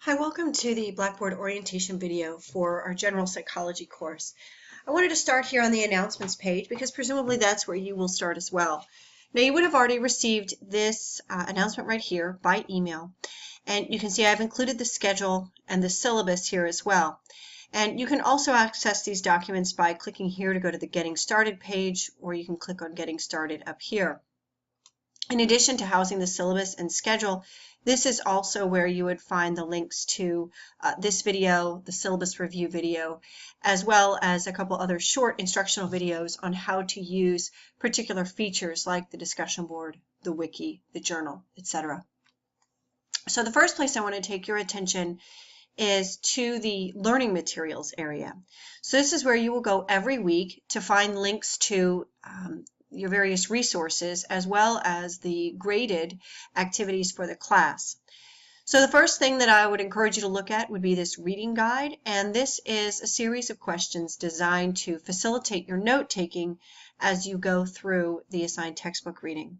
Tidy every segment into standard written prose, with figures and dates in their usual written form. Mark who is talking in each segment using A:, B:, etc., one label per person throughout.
A: Hi, welcome to the Blackboard orientation video for our general psychology course. I wanted to start here on the announcements page because presumably that's where you will start as well. Now you would have already received this announcement right here by email, and you can see I've included the schedule and the syllabus here as well. And you can also access these documents by clicking here to go to the Getting Started page, or you can click on Getting Started up here. In addition to housing the syllabus and schedule, this is also where you would find the links to this video, the syllabus review video, as well as a couple other short instructional videos on how to use particular features like the discussion board, the wiki, the journal, etc. So the first place I want to take your attention is to the learning materials area. So this is where you will go every week to find links to your various resources as well as the graded activities for the class. So the first thing that I would encourage you to look at would be this reading guide, and this is a series of questions designed to facilitate your note-taking as you go through the assigned textbook reading.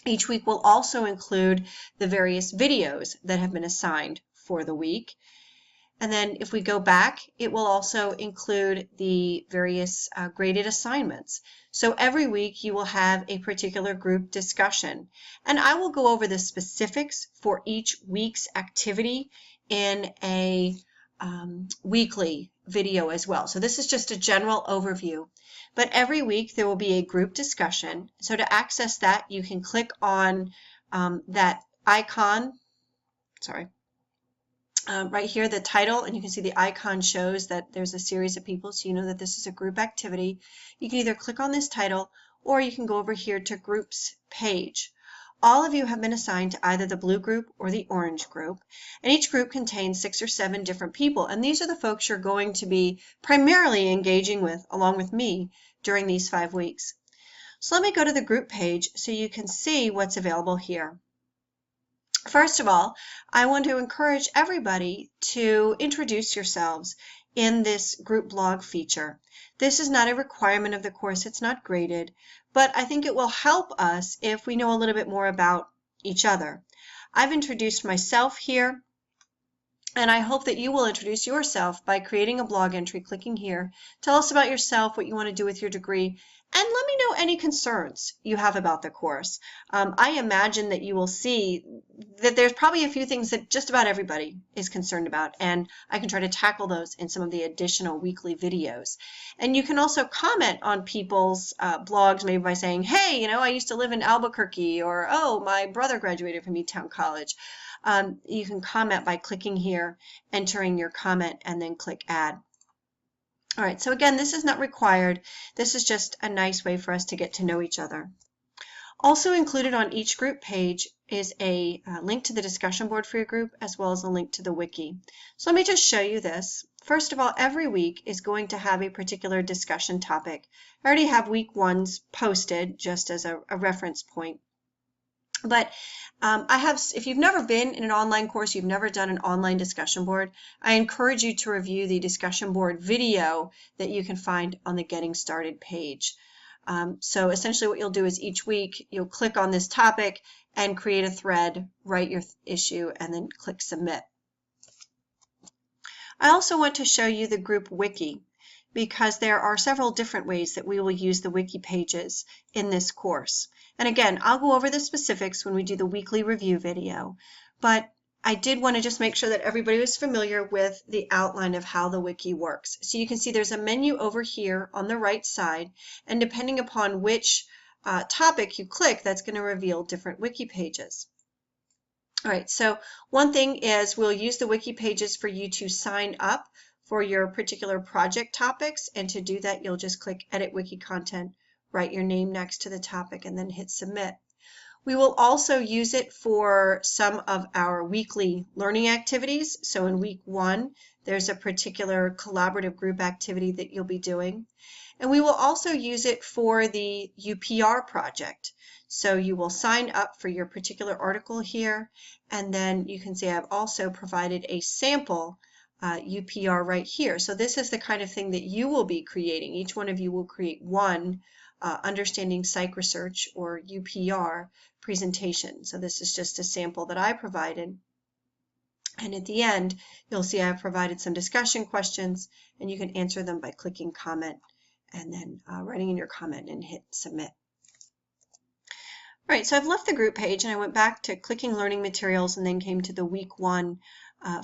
A: Each week will also include the various videos that have been assigned for the week. And then if we go back, it will also include the various graded assignments. So every week you will have a particular group discussion. And I will go over the specifics for each week's activity in a weekly video as well. So this is just a general overview. But every week there will be a group discussion. So to access that, you can click on that icon, right here, the title, and you can see the icon shows that there's a series of people, so you know that this is a group activity. You can either click on this title or you can go over here to Groups page. All of you have been assigned to either the blue group or the orange group, and each group contains 6 or 7 different people, and these are the folks you're going to be primarily engaging with along with me during these 5 weeks. So let me go to the group page so you can see what's available here. First of all, I want to encourage everybody to introduce yourselves in this group blog feature. This is not a requirement of the course, it's not graded, but I think it will help us if we know a little bit more about each other. I've introduced myself here, and I hope that you will introduce yourself by creating a blog entry, clicking here. Tell us about yourself, what you want to do with your degree, and let me know any concerns you have about the course. I imagine that you will see that there's probably a few things that just about everybody is concerned about, and I can try to tackle those in some of the additional weekly videos. And you can also comment on people's blogs, maybe by saying, hey, you know, I used to live in Albuquerque, or oh, my brother graduated from Eatown College. You can comment by clicking here, entering your comment, and then click add. All right, so again, this is not required. This is just a nice way for us to get to know each other. Also included on each group page is a link to the discussion board for your group, as well as a link to the wiki. So let me just show you this. First of all, every week is going to have a particular discussion topic. I already have week 1's posted just as a reference point. But if you've never been in an online course, you've never done an online discussion board, I encourage you to review the discussion board video that you can find on the Getting Started page. So essentially what you'll do is each week you'll click on this topic and create a thread, write your issue, and then click Submit. I also want to show you the group wiki, because there are several different ways that we will use the wiki pages in this course. And again, I'll go over the specifics when we do the weekly review video, but I did want to just make sure that everybody was familiar with the outline of how the wiki works. So you can see there's a menu over here on the right side, and depending upon which topic you click, that's going to reveal different wiki pages. All right, so one thing is we'll use the wiki pages for you to sign up for your particular project topics, and to do that you'll just click Edit Wiki Content, write your name next to the topic, and then hit Submit. We will also use it for some of our weekly learning activities. So in week 1 there's a particular collaborative group activity that you'll be doing, and we will also use it for the UPR project. So you will sign up for your particular article here, and then you can see I've also provided a sample UPR right here. So this is the kind of thing that you will be creating. Each one of you will create one Understanding Psych Research, or UPR, presentation. So this is just a sample that I provided. And at the end, you'll see I've provided some discussion questions, and you can answer them by clicking comment and then writing in your comment and hit submit. All right, so I've left the group page and I went back to clicking learning materials and then came to the week 1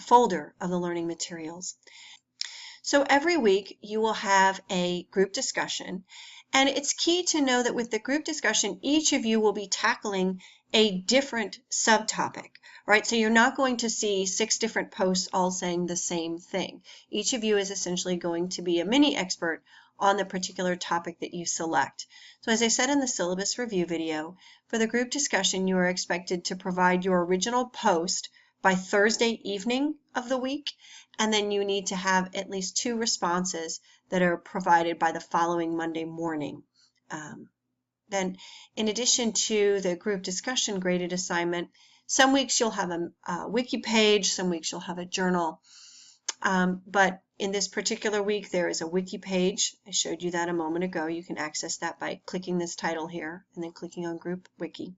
A: folder of the learning materials. So every week you will have a group discussion, and it's key to know that with the group discussion, each of you will be tackling a different subtopic, right? So you're not going to see 6 different posts all saying the same thing. Each of you is essentially going to be a mini expert on the particular topic that you select. So as I said in the syllabus review video, for the group discussion, you are expected to provide your original post by Thursday evening of the week, and then you need to have at least 2 responses that are provided by the following Monday morning. Then, in addition to the group discussion graded assignment, some weeks you'll have a wiki page, some weeks you'll have a journal. But in this particular week, there is a wiki page. I showed you that a moment ago. You can access that by clicking this title here and then clicking on Group Wiki.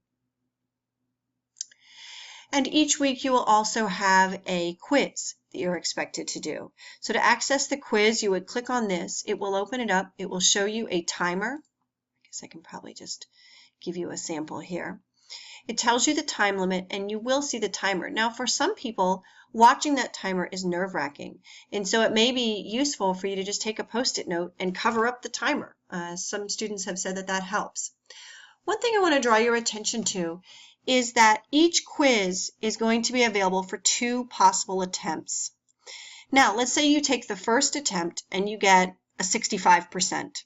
A: And each week you will also have a quiz that you're expected to do. So to access the quiz, you would click on this. It will open it up. It will show you a timer. I guess I can probably just give you a sample here. It tells you the time limit, and you will see the timer. Now, for some people, watching that timer is nerve-wracking, and so it may be useful for you to just take a Post-it note and cover up the timer. Some students have said that that helps. One thing I want to draw your attention to is that each quiz is going to be available for 2 possible attempts. Now, let's say you take the first attempt and you get a 65%.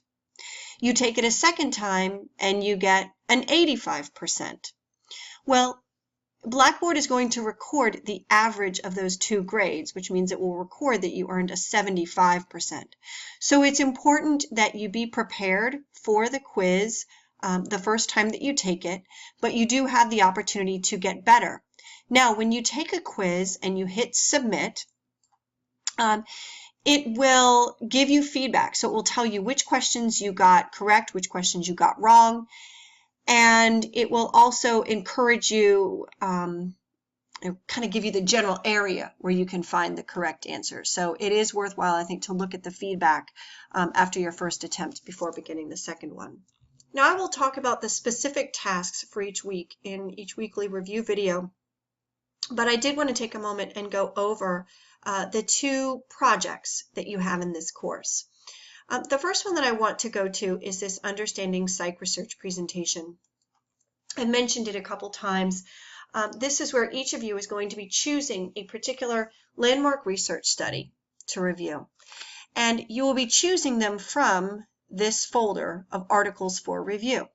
A: You take it a second time and you get an 85%. Well, Blackboard is going to record the average of those 2 grades, which means it will record that you earned a 75%. So it's important that you be prepared for the quiz the first time that you take it, but you do have the opportunity to get better. Now, when you take a quiz and you hit submit, it will give you feedback. So it will tell you which questions you got correct, which questions you got wrong, and it will also encourage you, kind of give you the general area where you can find the correct answer. So it is worthwhile, I think, to look at the feedback after your first attempt before beginning the second one. Now I will talk about the specific tasks for each week in each weekly review video, but I did want to take a moment and go over the 2 projects that you have in this course. The first one that I want to go to is this Understanding Psych Research presentation. I mentioned it a couple times. This is where each of you is going to be choosing a particular landmark research study to review. And you will be choosing them from this folder of articles for review.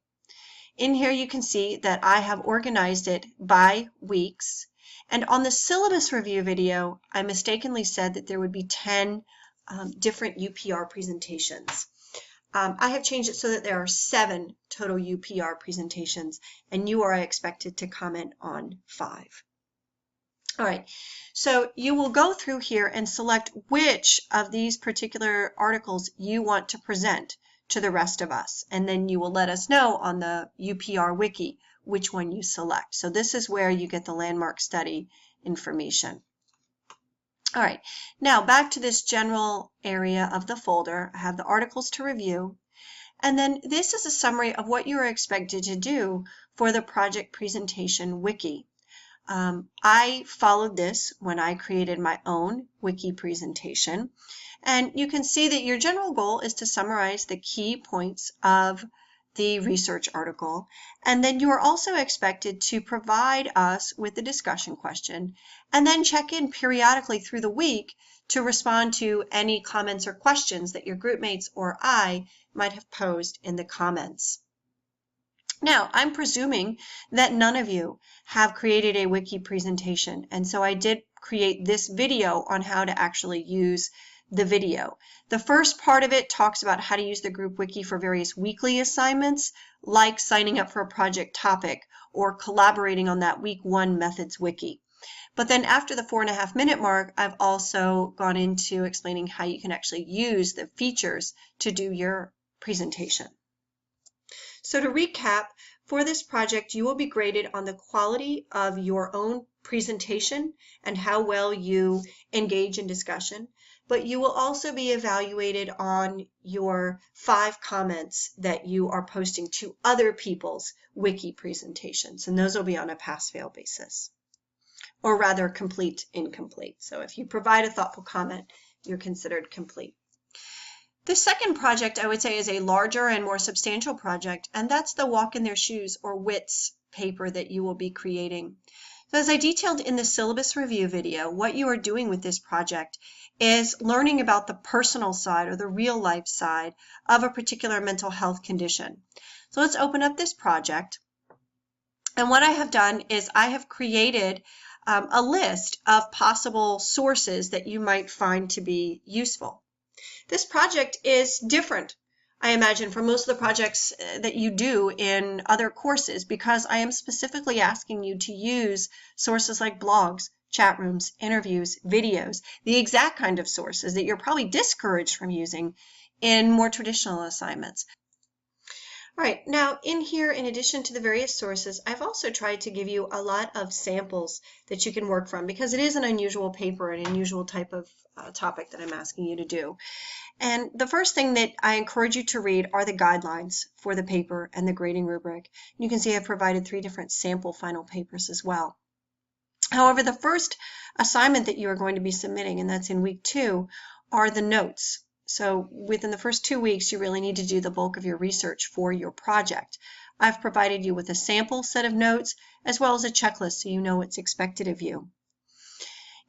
A: In here you can see that I have organized it by weeks. And on the syllabus review video, I mistakenly said that there would be 10 different UPR presentations. I have changed it so that there are 7 total UPR presentations, and you are expected to comment on 5. All right, so you will go through here and select which of these particular articles you want to present to the rest of us, and then you will let us know on the UPR wiki which one you select. So this is where you get the landmark study information. All right, now back to this general area of the folder. I have the articles to review, and then this is a summary of what you are expected to do for the project presentation wiki. I followed this when I created my own wiki presentation, and you can see that your general goal is to summarize the key points of the research article, and then you are also expected to provide us with the discussion question and then check in periodically through the week to respond to any comments or questions that your group mates or I might have posed in the comments. Now, I'm presuming that none of you have created a wiki presentation, and so I did create this video on how to actually use the video. The first part of it talks about how to use the group wiki for various weekly assignments, like signing up for a project topic or collaborating on that week 1 methods wiki. But then after the 4.5-minute mark, I've also gone into explaining how you can actually use the features to do your presentation. So to recap, for this project, you will be graded on the quality of your own presentation and how well you engage in discussion, but you will also be evaluated on your 5 comments that you are posting to other people's wiki presentations, and those will be on a pass-fail basis, or rather complete, incomplete. So if you provide a thoughtful comment, you're considered complete. The second project, I would say, is a larger and more substantial project, and that's the Walk in Their Shoes, or WITS, paper that you will be creating. So as I detailed in the syllabus review video, what you are doing with this project is learning about the personal side or the real life side of a particular mental health condition. So let's open up this project. And what I have done is I have created a list of possible sources that you might find to be useful. This project is different, I imagine, from most of the projects that you do in other courses, because I am specifically asking you to use sources like blogs, chat rooms, interviews, videos, the exact kind of sources that you're probably discouraged from using in more traditional assignments. All right, now in here, in addition to the various sources, I've also tried to give you a lot of samples that you can work from, because it is an unusual paper, an unusual type of topic that I'm asking you to do. And the first thing that I encourage you to read are the guidelines for the paper and the grading rubric. You can see I've provided 3 different sample final papers as well. However, the first assignment that you are going to be submitting, and that's in week 2, are the notes. So within the first 2 weeks, you really need to do the bulk of your research for your project. I've provided you with a sample set of notes as well as a checklist so you know what's expected of you.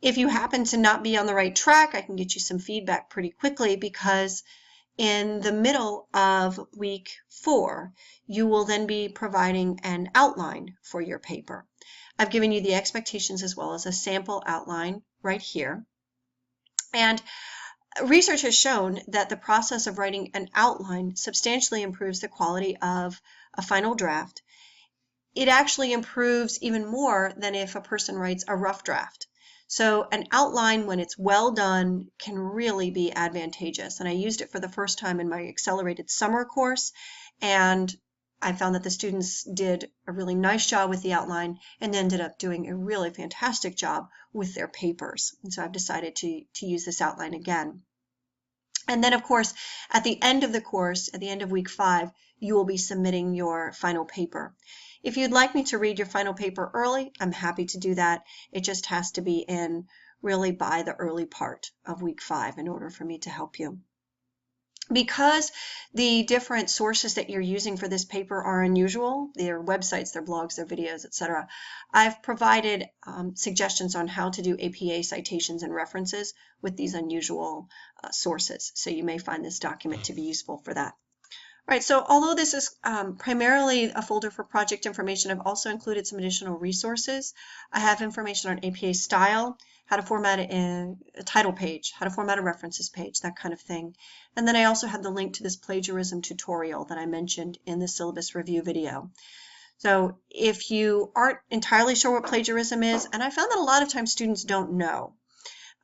A: If you happen to not be on the right track, I can get you some feedback pretty quickly, because in the middle of week 4, you will then be providing an outline for your paper. I've given you the expectations as well as a sample outline right here. And research has shown that the process of writing an outline substantially improves the quality of a final draft. It actually improves even more than if a person writes a rough draft. So an outline, when it's well done, can really be advantageous. And I used it for the first time in my accelerated summer course, and I found that the students did a really nice job with the outline and ended up doing a really fantastic job with their papers. And so I've decided to use this outline again. And then, of course, at the end of the course, at the end of week 5, you will be submitting your final paper. If you'd like me to read your final paper early, I'm happy to do that. It just has to be in really by the early part of week 5 in order for me to help you. Because the different sources that you're using for this paper are unusual, their websites, their blogs, their videos, etc., I've provided suggestions on how to do APA citations and references with these unusual sources. So you may find this document to be useful for that. All right, so although this is primarily a folder for project information, I've also included some additional resources. I have information on APA style, how to format a title page, how to format a references page, that kind of thing. And then I also have the link to this plagiarism tutorial that I mentioned in the syllabus review video. So if you aren't entirely sure what plagiarism is, and I found that a lot of times students don't know.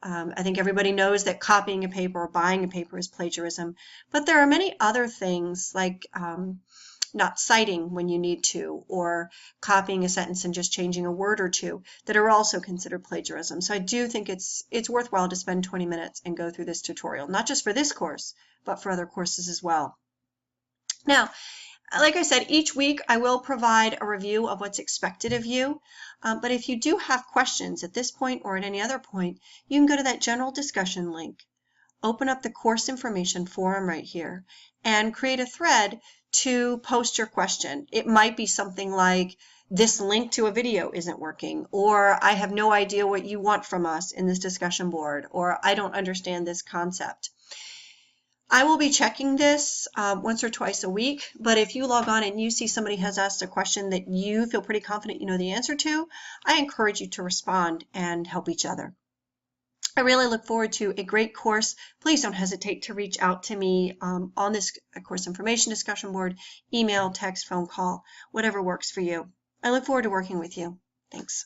A: I think everybody knows that copying a paper or buying a paper is plagiarism, but there are many other things like not citing when you need to, or copying a sentence and just changing a word or two, that are also considered plagiarism. So I do think it's worthwhile to spend 20 minutes and go through this tutorial, not just for this course, but for other courses as well. Now, like I said, each week I will provide a review of what's expected of you, but if you do have questions at this point or at any other point, you can go to that general discussion link, open up the course information forum right here, and create a thread to post your question. It might be something like, this link to a video isn't working, or I have no idea what you want from us in this discussion board, or I don't understand this concept. I will be checking this once or twice a week, but if you log on and you see somebody has asked a question that you feel pretty confident you know the answer to, I encourage you to respond and help each other. I really look forward to a great course. Please don't hesitate to reach out to me on this course information discussion board, email, text, phone call, whatever works for you. I look forward to working with you. Thanks.